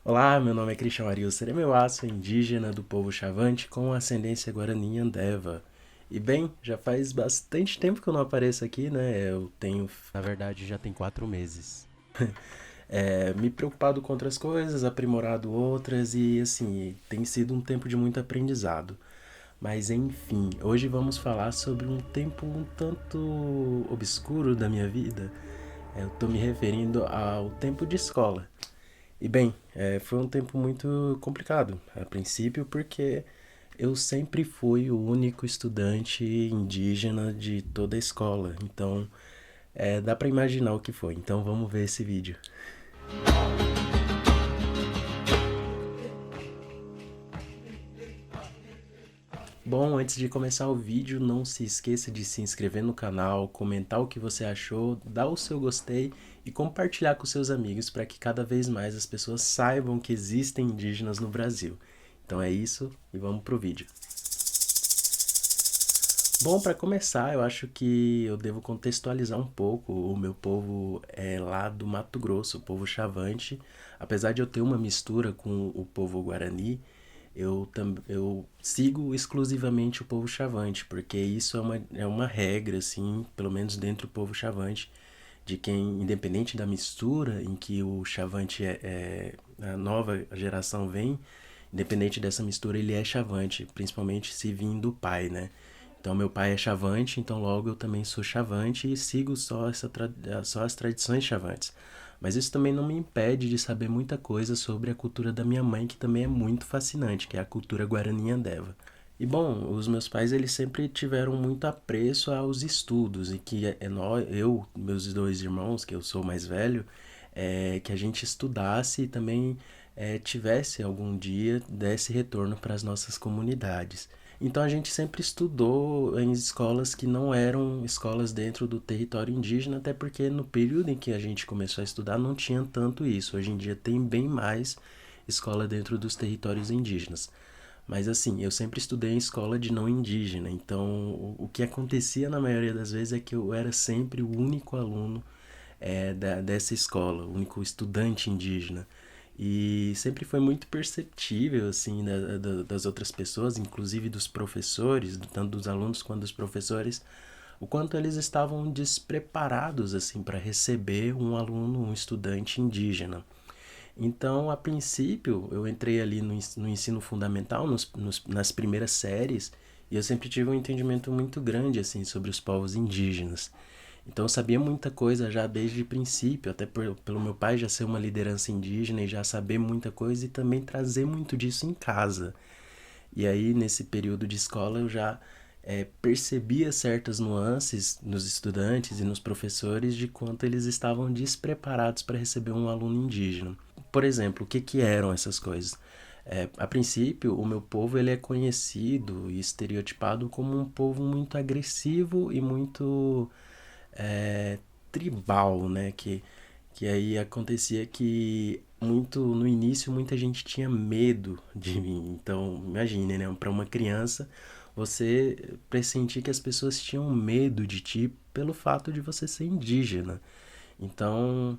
Olá, meu nome é Christian Ariel Seremeuá, sou indígena do povo Xavante com ascendência Guarani Andeva. E bem, já faz bastante tempo que eu não apareço aqui, né? Eu tenho, na verdade, já tem 4 meses. Me preocupado com outras coisas, aprimorado outras e assim, tem sido um tempo de muito aprendizado. Mas enfim, hoje vamos falar sobre um tempo um tanto obscuro da minha vida. Eu estou me referindo ao tempo de escola. E bem, foi um tempo muito complicado, a princípio, porque eu sempre fui o único estudante indígena de toda a escola. Então, dá pra imaginar o que foi. Então, vamos ver esse vídeo. Bom, antes de começar o vídeo, não se esqueça de se inscrever no canal, comentar o que você achou, dar o seu gostei e compartilhar com seus amigos para que cada vez mais as pessoas saibam que existem indígenas no Brasil. Então é isso e vamos pro vídeo. Bom, para começar, eu acho que eu devo contextualizar um pouco. O meu povo é lá do Mato Grosso, o povo Xavante. Apesar de eu ter uma mistura com o povo Guarani, eu sigo exclusivamente o povo Xavante, porque isso é uma regra, assim, pelo menos dentro do povo Xavante, de quem, independente da mistura em que o Xavante a nova geração vem, independente dessa mistura, ele é Xavante, principalmente se vir do pai, né? Então, meu pai é Chavante, então logo eu também sou Chavante e sigo só as tradições Chavantes. Mas isso também não me impede de saber muita coisa sobre a cultura da minha mãe, que também é muito fascinante, que é a cultura Guarani Andeva. E bom, os meus pais eles sempre tiveram muito apreço aos estudos e que eu, meus dois irmãos, que eu sou mais velho, que a gente estudasse e também tivesse algum dia desse retorno para as nossas comunidades. Então a gente sempre estudou em escolas que não eram escolas dentro do território indígena, até porque no período em que a gente começou a estudar não tinha tanto isso. Hoje em dia tem bem mais escola dentro dos territórios indígenas. Mas assim, eu sempre estudei em escola de não indígena, então o que acontecia na maioria das vezes é que eu era sempre o único aluno dessa escola, o único estudante indígena. E sempre foi muito perceptível, assim, das outras pessoas, inclusive dos professores, tanto dos alunos quanto dos professores, o quanto eles estavam despreparados, assim, para receber um aluno, um estudante indígena. Então, a princípio, eu entrei ali no ensino fundamental, nas primeiras séries, e eu sempre tive um entendimento muito grande, assim, sobre os povos indígenas. Então, eu sabia muita coisa já desde o princípio, até pelo meu pai já ser uma liderança indígena e já saber muita coisa e também trazer muito disso em casa. E aí, nesse período de escola, eu já percebia certas nuances nos estudantes e nos professores de quanto eles estavam despreparados para receber um aluno indígena. Por exemplo, o que, que eram essas coisas? A princípio, o meu povo ele é conhecido e estereotipado como um povo muito agressivo e muito é, tribal, né? Que aí acontecia que muito no início muita gente tinha medo de mim. Então, imagine, né? Para uma criança, você pressentir que as pessoas tinham medo de ti pelo fato de você ser indígena. Então,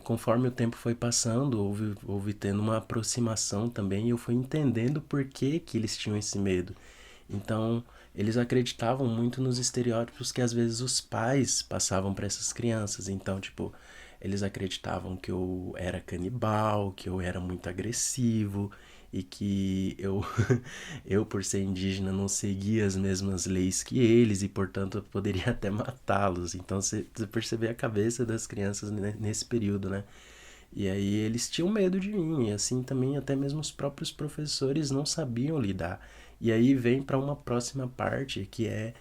conforme o tempo foi passando, houve tendo uma aproximação também e eu fui entendendo por que, que eles tinham esse medo. Então, eles acreditavam muito nos estereótipos que às vezes os pais passavam para essas crianças. Então, tipo, eles acreditavam que eu era canibal, que eu era muito agressivo e que eu, eu por ser indígena, não seguia as mesmas leis que eles e, portanto, eu poderia até matá-los. Então, você percebe a cabeça das crianças nesse período, né? E aí eles tinham medo de mim, e assim também até mesmo os próprios professores não sabiam lidar. E aí vem para uma próxima parte, que é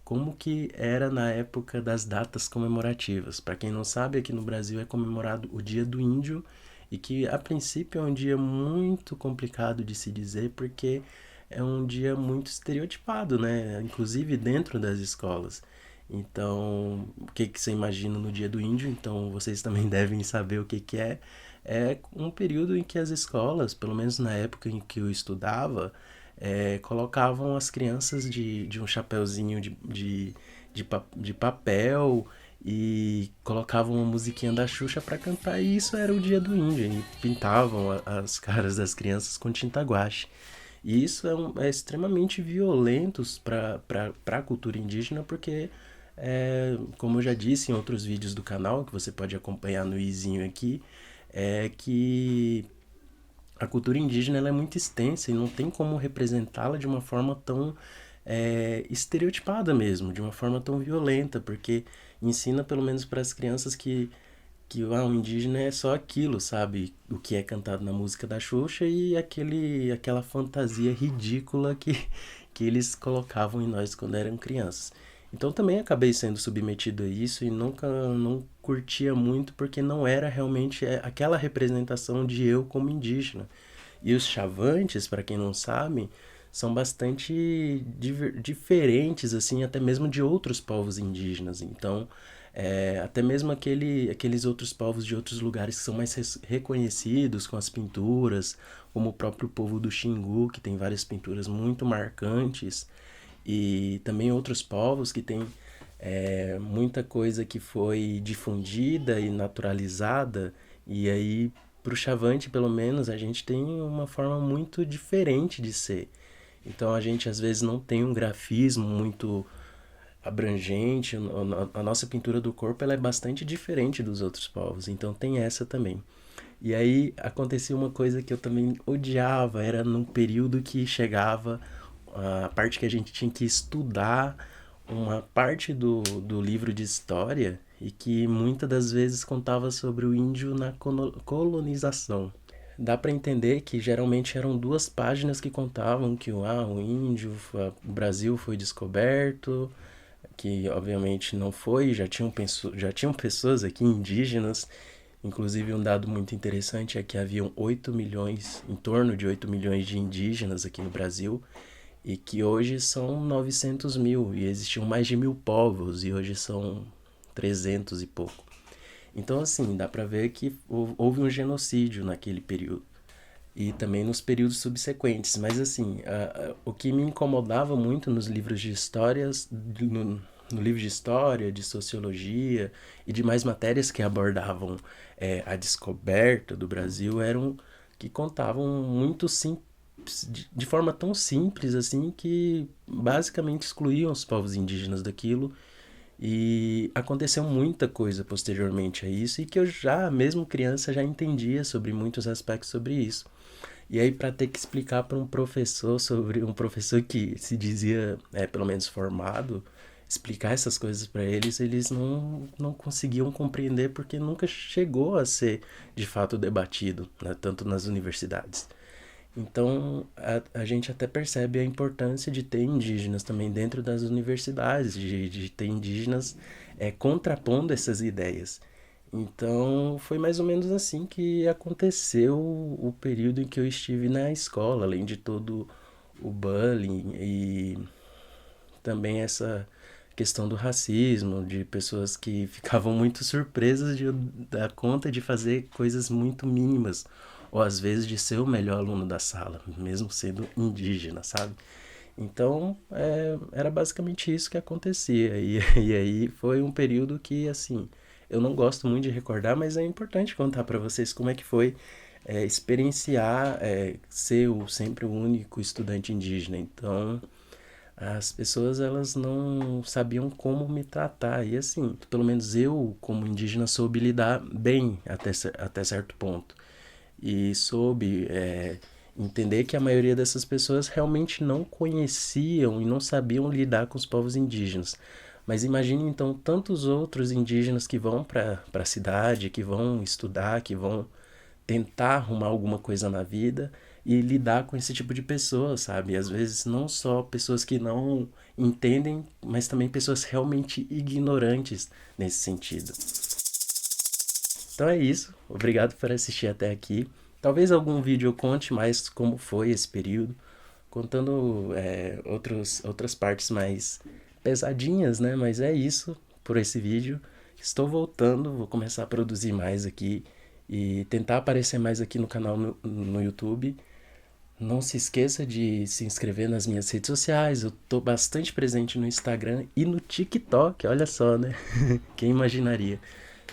como que era na época das datas comemorativas. Para quem não sabe, aqui no Brasil é comemorado o Dia do Índio, e que a princípio é um dia muito complicado de se dizer, porque é um dia muito estereotipado, né? Inclusive dentro das escolas. Então, o que, que você imagina no Dia do Índio? Então, vocês também devem saber o que, que é. É um período em que as escolas, pelo menos na época em que eu estudava, colocavam as crianças de um chapéuzinho de papel e colocavam uma musiquinha da Xuxa para cantar, e isso era o dia do índio, e pintavam as caras das crianças com tinta guache. E isso é extremamente violento para a cultura indígena, porque, como eu já disse em outros vídeos do canal, que você pode acompanhar no izinho aqui, é que a cultura indígena ela é muito extensa e não tem como representá-la de uma forma tão estereotipada mesmo, de uma forma tão violenta, porque ensina pelo menos para as crianças que o indígena é só aquilo, sabe? O que é cantado na música da Xuxa e aquela fantasia ridícula que eles colocavam em nós quando eram crianças. Então também acabei sendo submetido a isso e nunca não curtia muito porque não era realmente aquela representação de eu como indígena. E os chavantes, para quem não sabe, são bastante diferentes, assim, até mesmo de outros povos indígenas. Então, até mesmo aqueles outros povos de outros lugares que são mais reconhecidos com as pinturas, como o próprio povo do Xingu, que tem várias pinturas muito marcantes, e também outros povos que têm muita coisa que foi difundida e naturalizada, e aí para o Chavante, pelo menos, a gente tem uma forma muito diferente de ser. Então a gente às vezes não tem um grafismo muito abrangente, a nossa pintura do corpo ela é bastante diferente dos outros povos, então tem essa também. E aí acontecia uma coisa que eu também odiava, era num período que chegava a parte que a gente tinha que estudar uma parte do livro de história e que muitas das vezes contava sobre o índio na colonização. Dá para entender que geralmente eram duas páginas que contavam que o índio, o Brasil foi descoberto, que obviamente não foi, já tinham pessoas aqui indígenas. Inclusive um dado muito interessante é que haviam 8 milhões, em torno de 8 milhões de indígenas aqui no Brasil, e que hoje são 900 mil, e existiam mais de 1.000 povos, e hoje são 300 e pouco. Então, assim, dá pra ver que houve um genocídio naquele período. E também nos períodos subsequentes. Mas, assim, o que me incomodava muito nos livros de histórias, no livro de história, de sociologia e demais matérias que abordavam a descoberta do Brasil, eram que contavam muito simples, de forma tão simples assim que basicamente excluíam os povos indígenas daquilo, e aconteceu muita coisa posteriormente a isso e que eu já, mesmo criança, já entendia sobre muitos aspectos sobre isso. E aí para ter que explicar para um professor sobre um professor que se dizia, pelo menos formado, explicar essas coisas para eles, eles não conseguiam compreender porque nunca chegou a ser de fato debatido, né, tanto nas universidades. Então, a gente até percebe a importância de ter indígenas também dentro das universidades, de ter indígenas contrapondo essas ideias. Então, foi mais ou menos assim que aconteceu o período em que eu estive na escola, além de todo o bullying e também essa questão do racismo, de pessoas que ficavam muito surpresas de dar conta de fazer coisas muito mínimas, ou às vezes de ser o melhor aluno da sala, mesmo sendo indígena, sabe? Então, era basicamente isso que acontecia. E aí foi um período que, assim, eu não gosto muito de recordar, mas é importante contar para vocês como é que foi experienciar ser sempre o único estudante indígena. Então, as pessoas elas não sabiam como me tratar. E assim, pelo menos eu, como indígena, soube lidar bem até certo ponto. E soube entender que a maioria dessas pessoas realmente não conheciam e não sabiam lidar com os povos indígenas. Mas imagine então tantos outros indígenas que vão para a cidade, que vão estudar, que vão tentar arrumar alguma coisa na vida e lidar com esse tipo de pessoas, sabe? Às vezes não só pessoas que não entendem, mas também pessoas realmente ignorantes nesse sentido. Então é isso. Obrigado por assistir até aqui. Talvez algum vídeo eu conte mais como foi esse período, contando outras partes mais pesadinhas, né? Mas é isso por esse vídeo. Estou voltando, vou começar a produzir mais aqui e tentar aparecer mais aqui no canal no YouTube. Não se esqueça de se inscrever nas minhas redes sociais. Eu tô bastante presente no Instagram e no TikTok, olha só, né? Quem imaginaria?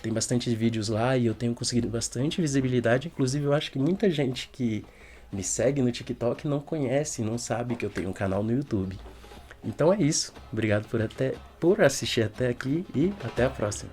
Tem bastante vídeos lá e eu tenho conseguido bastante visibilidade. Inclusive, eu acho que muita gente que me segue no TikTok não conhece, não sabe que eu tenho um canal no YouTube. Então é isso. Obrigado por assistir até aqui e até a próxima.